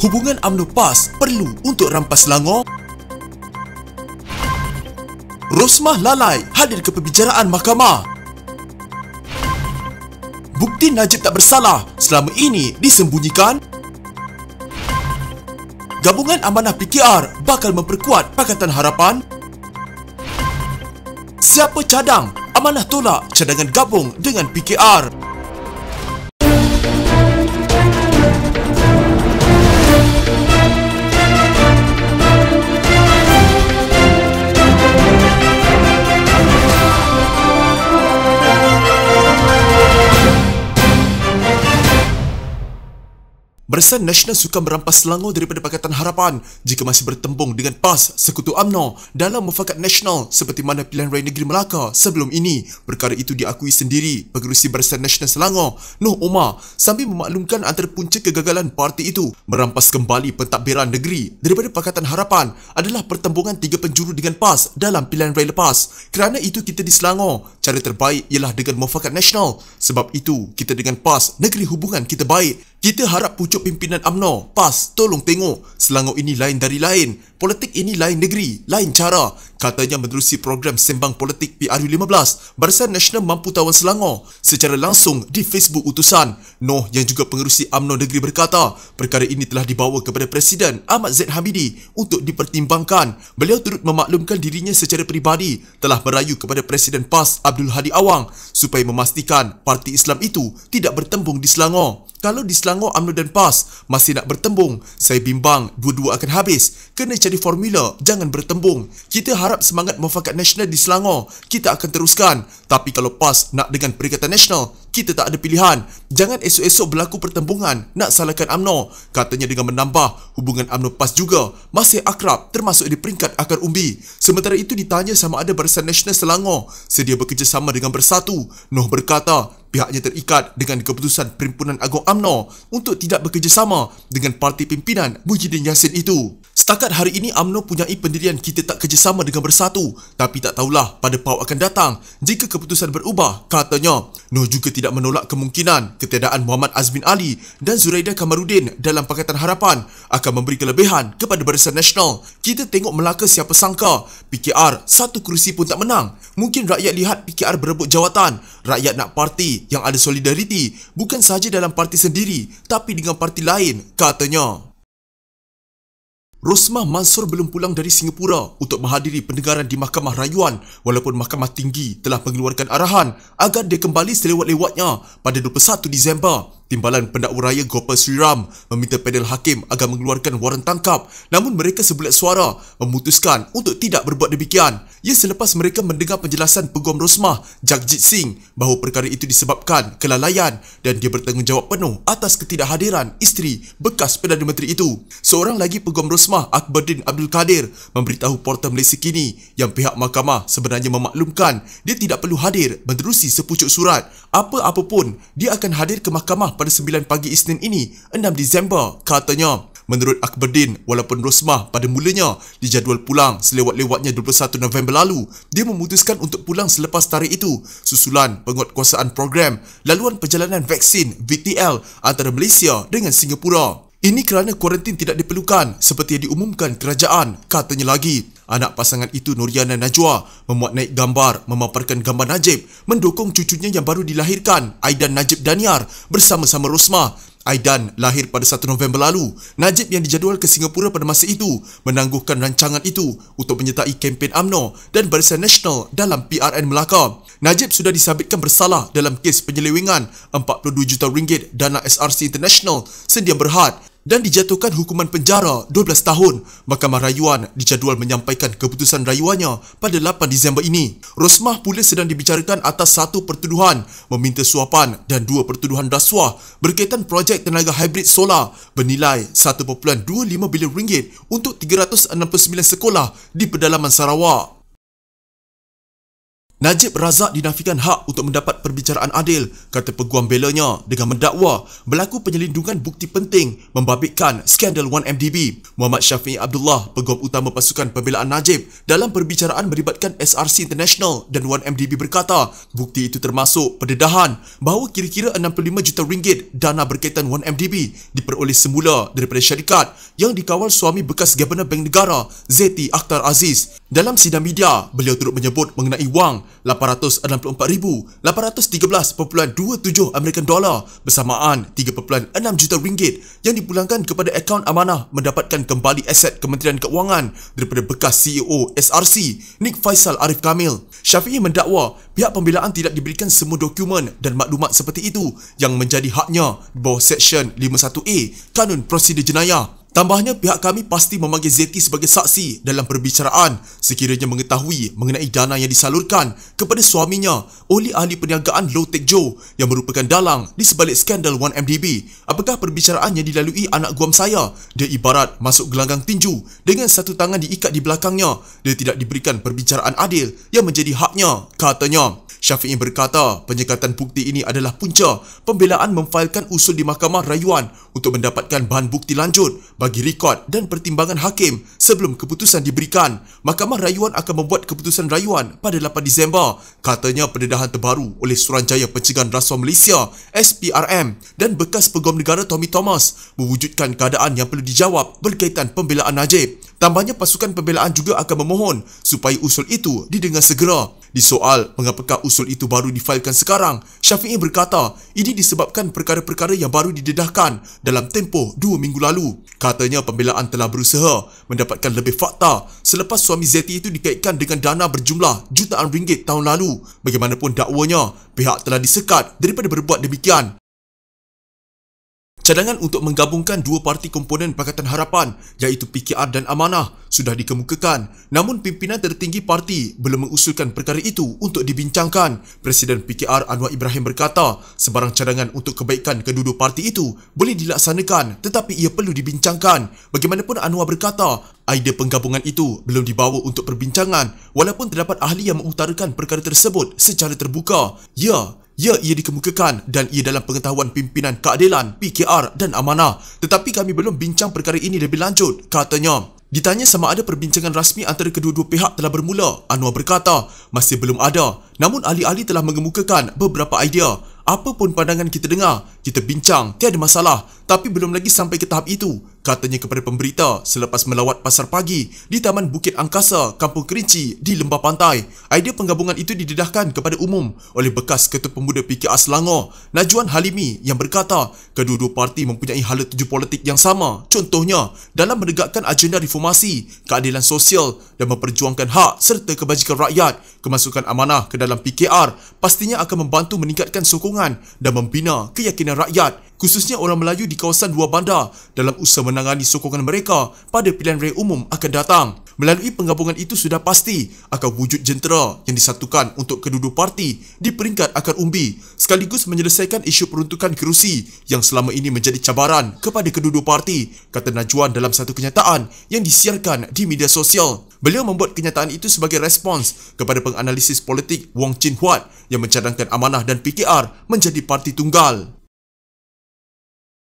Hubungan UMNO PAS perlu untuk rampas Selangor. Rosmah lalai hadir ke perbicaraan mahkamah. Bukti Najib tak bersalah selama ini disembunyikan. Gabungan Amanah PKR bakal memperkuat Pakatan Harapan. Siapa cadang? Amanah tolak cadangan gabung dengan PKR. Barisan Nasional sukar merampas Selangor daripada Pakatan Harapan jika masih bertembung dengan PAS sekutu UMNO dalam mufakat nasional seperti mana pilihan raya negeri Melaka sebelum ini. Perkara itu diakui sendiri Pengerusi Barisan Nasional Selangor, Noh Omar, sambil memaklumkan antara punca kegagalan parti itu merampas kembali pentadbiran negeri daripada Pakatan Harapan adalah pertembungan tiga penjuru dengan PAS dalam pilihan raya lepas. Kerana itu kita di Selangor, cara terbaik ialah dengan mufakat nasional. Sebab itu kita dengan PAS, negeri hubungan kita baik. Kita harap pucuk pimpinan UMNO, PAS, tolong tengok Selangor ini lain dari lain. Politik ini lain negeri, lain cara. Katanya menerusi program Sembang Politik PRU15, Barisan Nasional Mampu Tawan Selangor secara langsung di Facebook utusan. Noh yang juga pengerusi UMNO negeri berkata, perkara ini telah dibawa kepada Presiden Ahmad Zaid Hamidi untuk dipertimbangkan. Beliau turut memaklumkan dirinya secara peribadi telah merayu kepada Presiden PAS Abdul Hadi Awang supaya memastikan parti Islam itu tidak bertembung di Selangor. Kalau di Selangor UMNO dan PAS masih nak bertembung, saya bimbang dua-dua akan habis. Kena cari formula, jangan bertembung. Kita harap semangat mufakat nasional di Selangor, kita akan teruskan. Tapi kalau PAS nak dengan Perikatan Nasional, kita tak ada pilihan. Jangan esok-esok berlaku pertembungan nak salahkan UMNO. Katanya dengan menambah, hubungan UMNO PAS juga masih akrab termasuk di peringkat akar umbi. Sementara itu ditanya sama ada Barisan Nasional Selangor sedia bekerjasama dengan Bersatu. Noh berkata, pihaknya terikat dengan keputusan Perhimpunan Agung UMNO untuk tidak bekerjasama dengan parti pimpinan Muhyiddin Yassin itu. Setakat hari ini UMNO punyai pendirian kita tak kerjasama dengan Bersatu, tapi tak tahulah pada PAU akan datang jika keputusan berubah, katanya. Noh juga tidak menolak kemungkinan ketiadaan Muhammad Azmin Ali dan Zuraidah Kamarudin dalam Pakatan Harapan akan memberi kelebihan kepada Barisan Nasional. Kita tengok Melaka, siapa sangka PKR satu kerusi pun tak menang. Mungkin rakyat lihat PKR berebut jawatan. Rakyat nak parti yang ada solidariti, bukan sahaja dalam parti sendiri tapi dengan parti lain, katanya. Rosmah Mansor belum pulang dari Singapura untuk menghadiri pendengaran di Mahkamah Rayuan walaupun Mahkamah Tinggi telah mengeluarkan arahan agar dia kembali selewat-lewatnya pada 21 Disember. Timbalan Pendakwa Raya Gopal Sri Ram meminta panel hakim agar mengeluarkan waran tangkap, namun mereka sebulat suara memutuskan untuk tidak berbuat demikian. Ia selepas mereka mendengar penjelasan Peguam Rosmah Jagjit Singh bahawa perkara itu disebabkan kelalaian dan dia bertanggungjawab penuh atas ketidakhadiran isteri bekas Perdana Menteri itu. Seorang lagi Peguam Rosmah Akbardin Abdul Kadir memberitahu Portal Malaysia Kini yang pihak mahkamah sebenarnya memaklumkan dia tidak perlu hadir menerusi sepucuk surat. Apa-apa pun, dia akan hadir ke mahkamah pada 9 pagi Isnin ini, 6 Disember, katanya. Menurut Akbardin, walaupun Rosmah pada mulanya dijadual pulang selewat-lewatnya 21 November lalu, dia memutuskan untuk pulang selepas tarikh itu susulan penguatkuasaan program laluan perjalanan vaksin VTL antara Malaysia dengan Singapura. Ini kerana kuarantin tidak diperlukan seperti yang diumumkan kerajaan, katanya lagi. Anak pasangan itu, Nuriana Najwa, memuat naik gambar memaparkan gambar Najib mendukung cucunya yang baru dilahirkan, Aidan Najib Daniar, bersama-sama Rosmah. Aidan lahir pada 1 November lalu. Najib yang dijadual ke Singapura pada masa itu menangguhkan rancangan itu untuk menyertai kempen UMNO dan Barisan Nasional dalam PRN Melaka. Najib sudah disabitkan bersalah dalam kes penyelewengan 42 juta ringgit dana SRC International Sendian Berhad dan dijatuhkan hukuman penjara 12 tahun. Mahkamah Rayuan dijadual menyampaikan keputusan rayuannya pada 8 Disember ini. Rosmah pula sedang dibicarakan atas satu pertuduhan meminta suapan dan dua pertuduhan rasuah berkaitan projek tenaga hybrid solar bernilai 1.25 bilion ringgit untuk 369 sekolah di pedalaman Sarawak. Najib Razak dinafikan hak untuk mendapat perbicaraan adil, kata peguam belanya dengan mendakwa berlaku penyelindungan bukti penting membabitkan skandal 1MDB. Muhammad Syafiee Abdullah, peguam utama pasukan pembelaan Najib dalam perbicaraan melibatkan SRC International dan 1MDB berkata, bukti itu termasuk pendedahan bahawa kira-kira 65 juta ringgit dana berkaitan 1MDB diperoleh semula daripada syarikat yang dikawal suami bekas Gabenor Bank Negara Zeti Akhtar Aziz. Dalam sidang media, beliau turut menyebut mengenai wang $864,813.27 American dollar bersamaan 3.6 juta ringgit yang dipulangkan kepada akaun amanah mendapatkan kembali aset Kementerian Keuangan daripada bekas CEO SRC Nik Faisal Arif Kamil. Syafiee mendakwa pihak pembelaan tidak diberikan semua dokumen dan maklumat seperti itu yang menjadi haknya di bawah Seksyen 51A Kanun Prosedur Jenayah. Tambahnya, pihak kami pasti memanggil Zeti sebagai saksi dalam perbicaraan sekiranya mengetahui mengenai dana yang disalurkan kepada suaminya oleh ahli perniagaan Low Tech Joe yang merupakan dalang di sebalik skandal 1MDB. Apakah perbicaraan yang dilalui anak guam saya? Dia ibarat masuk gelanggang tinju dengan satu tangan diikat di belakangnya. Dia tidak diberikan perbicaraan adil yang menjadi haknya, katanya. Syafiee berkata penyekatan bukti ini adalah punca pembelaan memfailkan usul di Mahkamah Rayuan untuk mendapatkan bahan bukti lanjut bagi rekod dan pertimbangan hakim sebelum keputusan diberikan. Mahkamah Rayuan akan membuat keputusan rayuan pada 8 Disember. Katanya pendedahan terbaru oleh Suruhanjaya Pencegahan Rasuah Malaysia SPRM dan bekas Peguam Negara Tommy Thomas mewujudkan keadaan yang perlu dijawab berkaitan pembelaan Najib. Tambahnya, pasukan pembelaan juga akan memohon supaya usul itu didengar segera. Disoal mengapakah usul itu baru difailkan sekarang, Syafiee berkata ini disebabkan perkara-perkara yang baru didedahkan dalam tempoh 2 minggu lalu. Katanya pembelaan telah berusaha mendapatkan lebih fakta selepas suami Zeti itu dikaitkan dengan dana berjumlah jutaan ringgit tahun lalu. Bagaimanapun dakwanya, pihak telah disekat daripada berbuat demikian. Cadangan untuk menggabungkan dua parti komponen Pakatan Harapan iaitu PKR dan Amanah sudah dikemukakan, namun pimpinan tertinggi parti belum mengusulkan perkara itu untuk dibincangkan. Presiden PKR Anwar Ibrahim berkata sebarang cadangan untuk kebaikan kedua-dua parti itu boleh dilaksanakan tetapi ia perlu dibincangkan. Bagaimanapun, Anwar berkata idea penggabungan itu belum dibawa untuk perbincangan walaupun terdapat ahli yang mengutarakan perkara tersebut secara terbuka. ia dikemukakan dan ia dalam pengetahuan pimpinan keadilan, PKR dan Amanah. Tetapi kami belum bincang perkara ini lebih lanjut, katanya. Ditanya sama ada perbincangan rasmi antara kedua-dua pihak telah bermula, Anwar berkata masih belum ada. Namun ahli-ahli telah mengemukakan beberapa idea. Apa pun pandangan kita dengar, kita bincang, tiada masalah. Tapi belum lagi sampai ke tahap itu, katanya kepada pemberita selepas melawat pasar pagi di Taman Bukit Angkasa, Kampung Kerinci di Lembah Pantai. Idea penggabungan itu didedahkan kepada umum oleh bekas Ketua Pemuda PKR Selangor, Najwan Halimi, yang berkata kedua-dua parti mempunyai hala tuju politik yang sama. Contohnya, dalam menegakkan agenda reformasi, keadilan sosial dan memperjuangkan hak serta kebajikan rakyat. Kemasukan Amanah ke dalam PKR pastinya akan membantu meningkatkan sokongan dan membina keyakinan rakyat, khususnya orang Melayu di kawasan luar bandar dalam usaha menangani sokongan mereka pada pilihan raya umum akan datang. Melalui penggabungan itu sudah pasti akan wujud jentera yang disatukan untuk kedua-dua parti di peringkat akar umbi sekaligus menyelesaikan isu peruntukan kerusi yang selama ini menjadi cabaran kepada kedua-dua parti, kata Najwan dalam satu kenyataan yang disiarkan di media sosial. Beliau membuat kenyataan itu sebagai respons kepada penganalisis politik Wong Chin Huat yang mencadangkan Amanah dan PKR menjadi parti tunggal.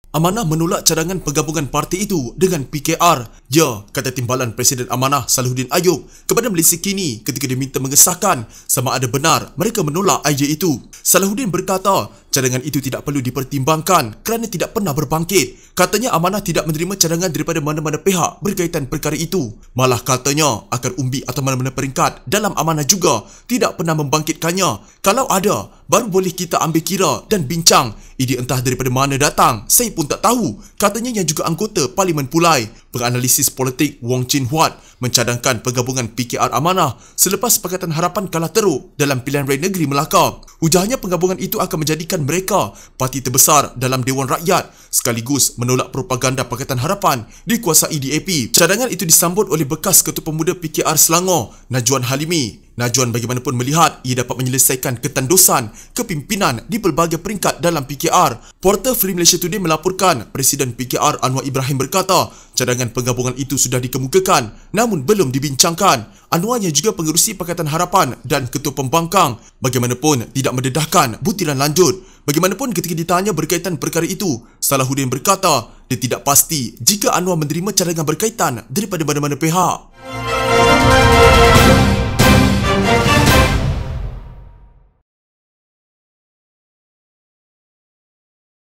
Amanah menolak cadangan penggabungan parti itu dengan PKR. Ya, kata Timbalan Presiden Amanah Salahuddin Ayub kepada Malaysia Kini ketika diminta mengesahkan sama ada benar mereka menolak idea itu. Salahuddin berkata cadangan itu tidak perlu dipertimbangkan kerana tidak pernah berbangkit. Katanya Amanah tidak menerima cadangan daripada mana-mana pihak berkaitan perkara itu. Malah katanya akar umbi atau mana-mana peringkat dalam Amanah juga tidak pernah membangkitkannya. Kalau ada, baru boleh kita ambil kira dan bincang. Ide entah daripada mana datang, saya pun tak tahu, katanya yang juga anggota Parlimen Pulai. Penganalisis politik Wong Chin Huat mencadangkan penggabungan PKR Amanah selepas Pakatan Harapan kalah teruk dalam pilihan raya negeri Melaka. Ujarnya penggabungan itu akan menjadikan mereka parti terbesar dalam Dewan Rakyat sekaligus menolak propaganda Pakatan Harapan dikuasai DAP. Cadangan itu disambut oleh bekas Ketua Pemuda PKR Selangor, Najwan Halimi. Najwan bagaimanapun melihat ia dapat menyelesaikan ketandusan kepimpinan di pelbagai peringkat dalam PKR. Portal Free Malaysia Today melaporkan Presiden PKR Anwar Ibrahim berkata cadangan penggabungan itu sudah dikemukakan namun belum dibincangkan. Anwar yang juga pengerusi Pakatan Harapan dan Ketua Pembangkang bagaimanapun tidak mendedahkan butiran lanjut. Bagaimanapun ketika ditanya berkaitan perkara itu, Salahuddin berkata dia tidak pasti jika Anwar menerima cadangan berkaitan daripada mana-mana pihak.